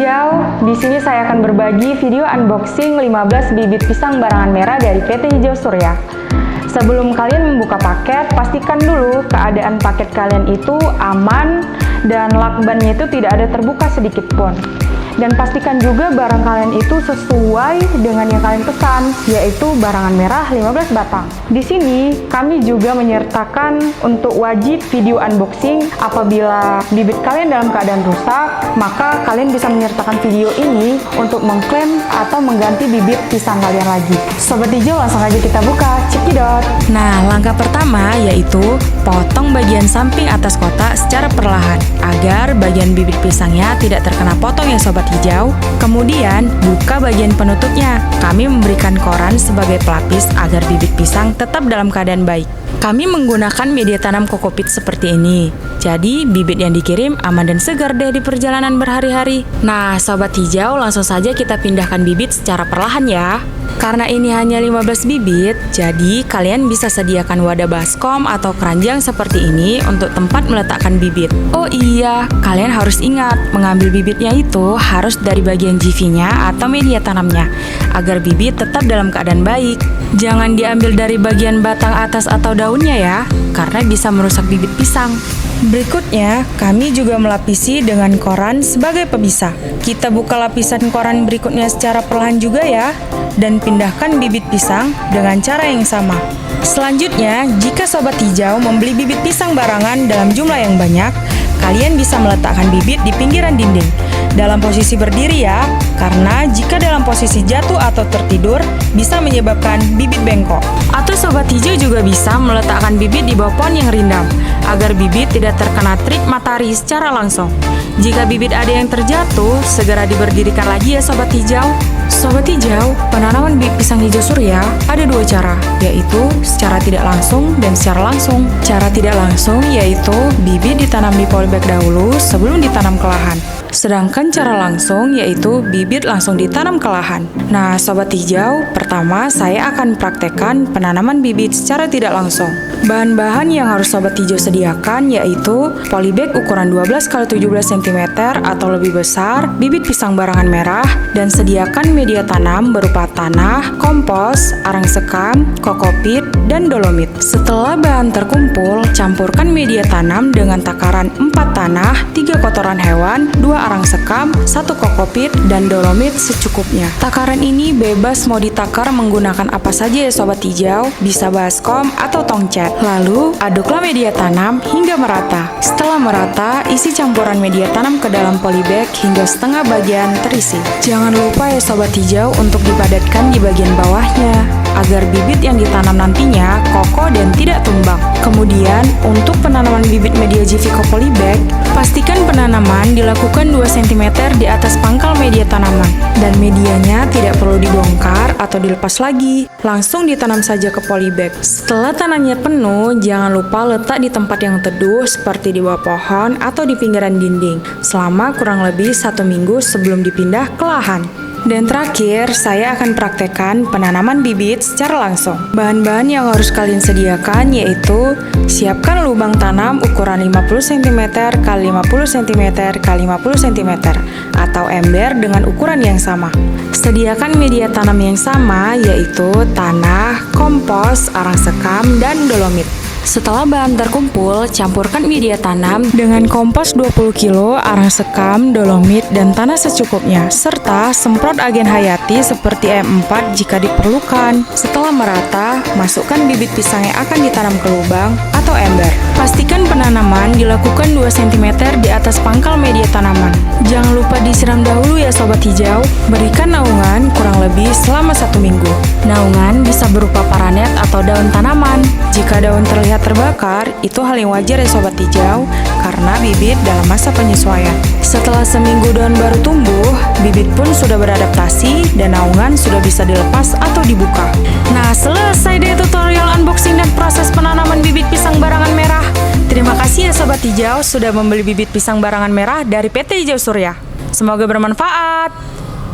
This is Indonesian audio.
Hijau, di sini saya akan berbagi video unboxing 15 bibit pisang barangan merah dari PT Hijau Surya. Sebelum kalian membuka paket, pastikan dulu keadaan paket kalian itu aman dan lakbannya itu tidak ada terbuka sedikit pun. Dan pastikan juga barang kalian itu sesuai dengan yang kalian pesan, yaitu barangan merah 15 batang. Di sini kami juga menyertakan untuk wajib video unboxing. Apabila bibit kalian dalam keadaan rusak, maka kalian bisa menyertakan video ini untuk mengklaim atau mengganti bibit pisang kalian lagi. Sobat Hijau, langsung aja kita buka, cekidot. Nah, langkah pertama yaitu potong bagian samping atas kotak secara perlahan agar bagian bibit pisangnya tidak terkena potong ya Sobat Hijau. Kemudian buka bagian penutupnya. Kami memberikan koran sebagai pelapis agar bibit pisang tetap dalam keadaan baik. Kami menggunakan media tanam kokopit seperti ini. Jadi bibit yang dikirim aman dan segar deh di perjalanan berhari-hari. Nah, Sobat Hijau, langsung saja kita pindahkan bibit secara perlahan ya. Karena ini hanya 15 bibit, jadi kalian bisa sediakan wadah baskom atau keranjang seperti ini untuk tempat meletakkan bibit. Oh iya, kalian harus ingat, mengambil bibitnya itu harus dari bagian jivinya atau media tanamnya, agar bibit tetap dalam keadaan baik. Jangan diambil dari bagian batang atas atau daunnya ya, karena bisa merusak bibit pisang. Berikutnya, kami juga melapisi dengan koran sebagai pemisah. Kita buka lapisan koran berikutnya secara perlahan juga ya, dan pindahkan bibit pisang dengan cara yang sama. Selanjutnya, jika Sobat Hijau membeli bibit pisang barangan dalam jumlah yang banyak, kalian bisa meletakkan bibit di pinggiran dinding dalam posisi berdiri ya, karena jika dalam posisi jatuh atau tertidur bisa menyebabkan bibit bengkok. Atau Sobat Hijau juga bisa meletakkan bibit di bawah pohon yang rindang agar bibit tidak terkena terik matahari secara langsung. Jika bibit ada yang terjatuh, segera diberdirikan lagi ya Sobat Hijau. Sobat Hijau, penanaman bibit pisang hijau surya ada dua cara, yaitu secara tidak langsung dan secara langsung. Cara tidak langsung yaitu bibit ditanam di polybag dahulu sebelum ditanam ke lahan. Sedangkan cara langsung yaitu bibit langsung ditanam ke lahan. Nah, Sobat Hijau, pertama saya akan praktekkan penanaman bibit secara tidak langsung. Bahan-bahan yang harus Sobat Hijau sediakan yaitu polybag ukuran 12x17 cm atau lebih besar, bibit pisang barangan merah, dan sediakan media tanam berupa tanah, kompos, arang sekam, kokopit, dan dolomit. Setelah bahan terkumpul, campurkan media tanam dengan takaran 4 tanah, 3 kotoran hewan, 2 arang sekam, 1 kokopit, dan dolomit secukupnya. Takaran ini bebas mau ditakar menggunakan apa saja ya Sobat Hijau, bisa baskom atau tongcat. Lalu, aduklah media tanam hingga merata. Setelah merata, isi campuran media tanam ke dalam polybag hingga setengah bagian terisi. Jangan lupa ya Sobat Hijau untuk dipadatkan di bagian bawahnya, agar bibit yang ditanam nantinya kokoh dan tidak tumbang. Kemudian, untuk penanaman bibit media Jivico polybag, pastikan penanaman dilakukan 2 cm di atas pangkal media tanaman, dan medianya tidak perlu dibongkar atau dilepas lagi, langsung ditanam saja ke polybag. Setelah tanahnya penuh, jangan lupa letak di tempat yang teduh seperti di bawah pohon atau di pinggiran dinding selama kurang lebih 1 minggu sebelum dipindah ke lahan. Dan terakhir, saya akan praktekkan penanaman bibit secara langsung. Bahan-bahan yang harus kalian sediakan yaitu siapkan lubang tanam ukuran 50 cm x 50 cm x 50 cm atau ember dengan ukuran yang sama. Sediakan media tanam yang sama yaitu tanah, kompos, arang sekam, dan dolomit. Setelah bahan terkumpul, campurkan media tanam dengan kompos 20 kg, arang sekam, dolomit, dan tanah secukupnya, serta semprot agen hayati seperti M4 jika diperlukan. Setelah merata, masukkan bibit pisang yang akan ditanam ke lubang atau ember. Pastikan penanaman dilakukan 2 cm di atas pangkal media tanaman. Jangan lupa disiram dahulu ya Sobat Hijau. Berikan naungan kurang lebih selama 1 minggu. Naungan bisa berupa paranet atau daun tanaman. Jika daun terlihat terbakar, itu hal yang wajar ya Sobat Hijau, karena bibit dalam masa penyesuaian. Setelah seminggu daun baru tumbuh, bibit pun sudah beradaptasi dan naungan sudah bisa dilepas atau dibuka. Nah, selesai deh tutorial unboxing dan proses penanaman bibit pisang barangan merah. Terima kasih ya Sobat Hijau sudah membeli bibit pisang barangan merah dari PT Hijau Surya. Semoga bermanfaat.